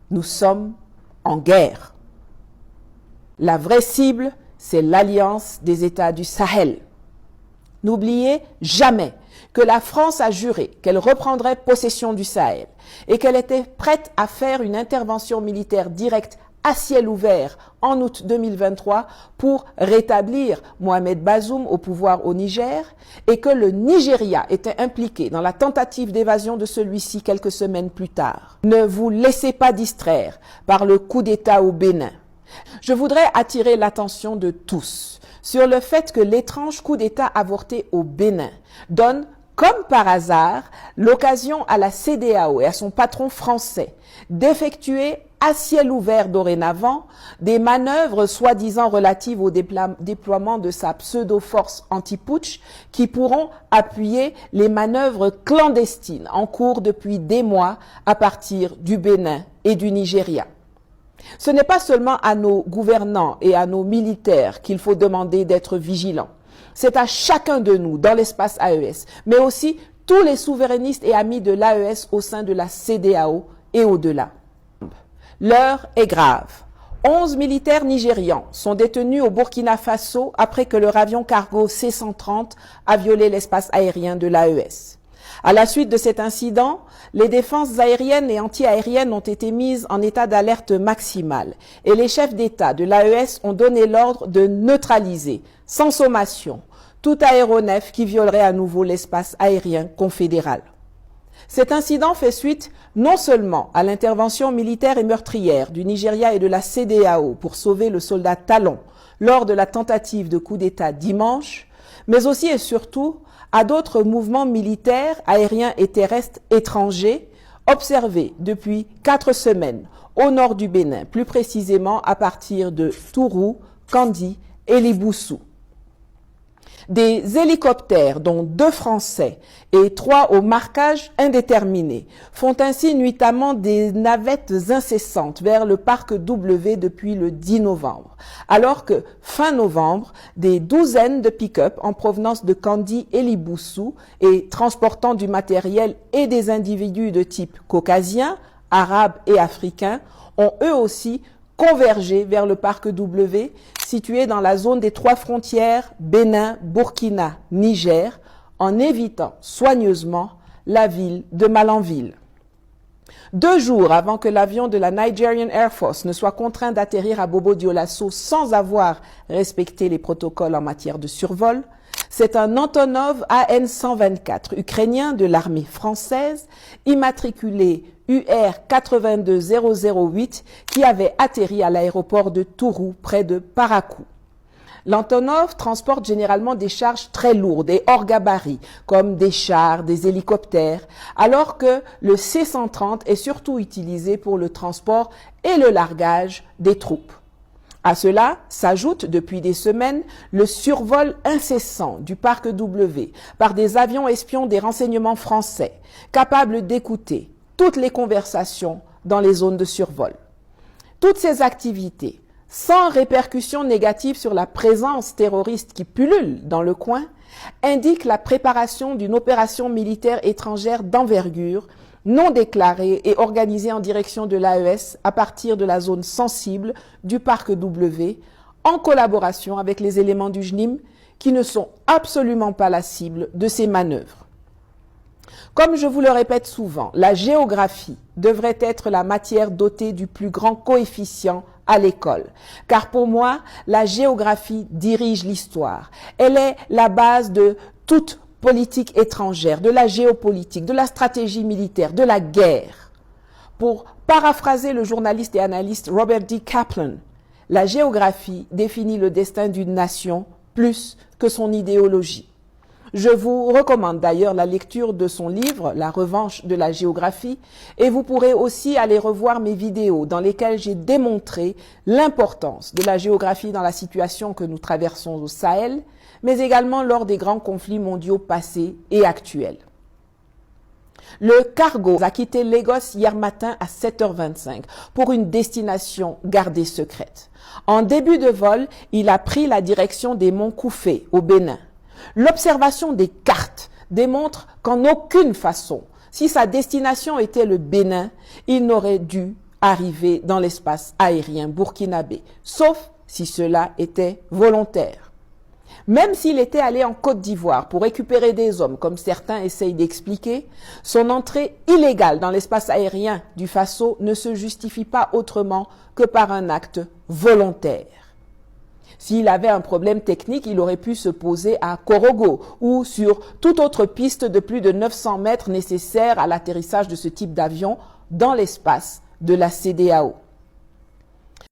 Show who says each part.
Speaker 1: Nous sommes en guerre. La vraie cible, c'est l'Alliance des États du Sahel. N'oubliez jamais que la France a juré qu'elle reprendrait possession du Sahel et qu'elle était prête à faire une intervention militaire directe à ciel ouvert en août 2023 pour rétablir Mohamed Bazoum au pouvoir au Niger et que le Nigeria était impliqué dans la tentative d'évasion de celui-ci quelques semaines plus tard. Ne vous laissez pas distraire par le coup d'État au Bénin. Je voudrais attirer l'attention de tous sur le fait que l'étrange coup d'État avorté au Bénin donne, comme par hasard, l'occasion à la CEDEAO et à son patron français d'effectuer à ciel ouvert dorénavant des manœuvres soi-disant relatives au déploiement de sa pseudo-force anti-putsch qui pourront appuyer les manœuvres clandestines en cours depuis des mois à partir du Bénin et du Nigeria. Ce n'est pas seulement à nos gouvernants et à nos militaires qu'il faut demander d'être vigilants. C'est à chacun de nous dans l'espace AES, mais aussi tous les souverainistes et amis de l'AES au sein de la CEDEAO et au-delà. L'heure est grave. 11 militaires nigérians sont détenus au Burkina Faso après que leur avion cargo C-130 a violé l'espace aérien de l'AES. À la suite de cet incident, les défenses aériennes et anti-aériennes ont été mises en état d'alerte maximale et les chefs d'État de l'AES ont donné l'ordre de neutraliser, sans sommation, tout aéronef qui violerait à nouveau l'espace aérien confédéral. Cet incident fait suite non seulement à l'intervention militaire et meurtrière du Nigeria et de la CEDEAO pour sauver le soldat Talon lors de la tentative de coup d'État dimanche, mais aussi et surtout à d'autres mouvements militaires, aériens et terrestres étrangers observés depuis 4 semaines au nord du Bénin, plus précisément à partir de Tourou, Kandi et Liboussou. Des hélicoptères, dont 2 français et 3 au marquage indéterminé, font ainsi nuitamment des navettes incessantes vers le parc W depuis le 10 novembre, alors que, fin novembre, des douzaines de pick-up en provenance de Kandi et Liboussou et transportant du matériel et des individus de type caucasien, arabe et africain ont eux aussi convergé vers le parc W, situé dans la zone des 3 frontières Bénin, Burkina, Niger, en évitant soigneusement la ville de Malanville. 2 jours avant que l'avion de la Nigerian Air Force ne soit contraint d'atterrir à Bobo Dioulasso sans avoir respecté les protocoles en matière de survol, c'est un Antonov AN-124 ukrainien de l'armée française, immatriculé UR 82008, qui avait atterri à l'aéroport de Tourou, près de Parakou. L'Antonov transporte généralement des charges très lourdes et hors gabarit, comme des chars, des hélicoptères, alors que le C-130 est surtout utilisé pour le transport et le largage des troupes. À cela s'ajoute depuis des semaines le survol incessant du parc W par des avions espions des renseignements français, capables d'écouter toutes les conversations dans les zones de survol. Toutes ces activités, sans répercussions négatives sur la présence terroriste qui pullule dans le coin, indiquent la préparation d'une opération militaire étrangère d'envergure non déclarée et organisée en direction de l'AES à partir de la zone sensible du parc W, en collaboration avec les éléments du JNIM qui ne sont absolument pas la cible de ces manœuvres. Comme je vous le répète souvent, la géographie devrait être la matière dotée du plus grand coefficient à l'école. Car pour moi, la géographie dirige l'histoire. Elle est la base de toute politique étrangère, de la géopolitique, de la stratégie militaire, de la guerre. Pour paraphraser le journaliste et analyste Robert D. Kaplan, la géographie définit le destin d'une nation plus que son idéologie. Je vous recommande d'ailleurs la lecture de son livre, La revanche de la géographie, et vous pourrez aussi aller revoir mes vidéos dans lesquelles j'ai démontré l'importance de la géographie dans la situation que nous traversons au Sahel, mais également lors des grands conflits mondiaux passés et actuels. Le cargo a quitté Lagos hier matin à 7h25 pour une destination gardée secrète. En début de vol, il a pris la direction des monts Koufé au Bénin. L'observation des cartes démontre qu'en aucune façon, si sa destination était le Bénin, il n'aurait dû arriver dans l'espace aérien burkinabé, sauf si cela était volontaire. Même s'il était allé en Côte d'Ivoire pour récupérer des hommes, comme certains essayent d'expliquer, son entrée illégale dans l'espace aérien du Faso ne se justifie pas autrement que par un acte volontaire. S'il avait un problème technique, il aurait pu se poser à Korogo ou sur toute autre piste de plus de 900 mètres nécessaire à l'atterrissage de ce type d'avion dans l'espace de la CEDEAO.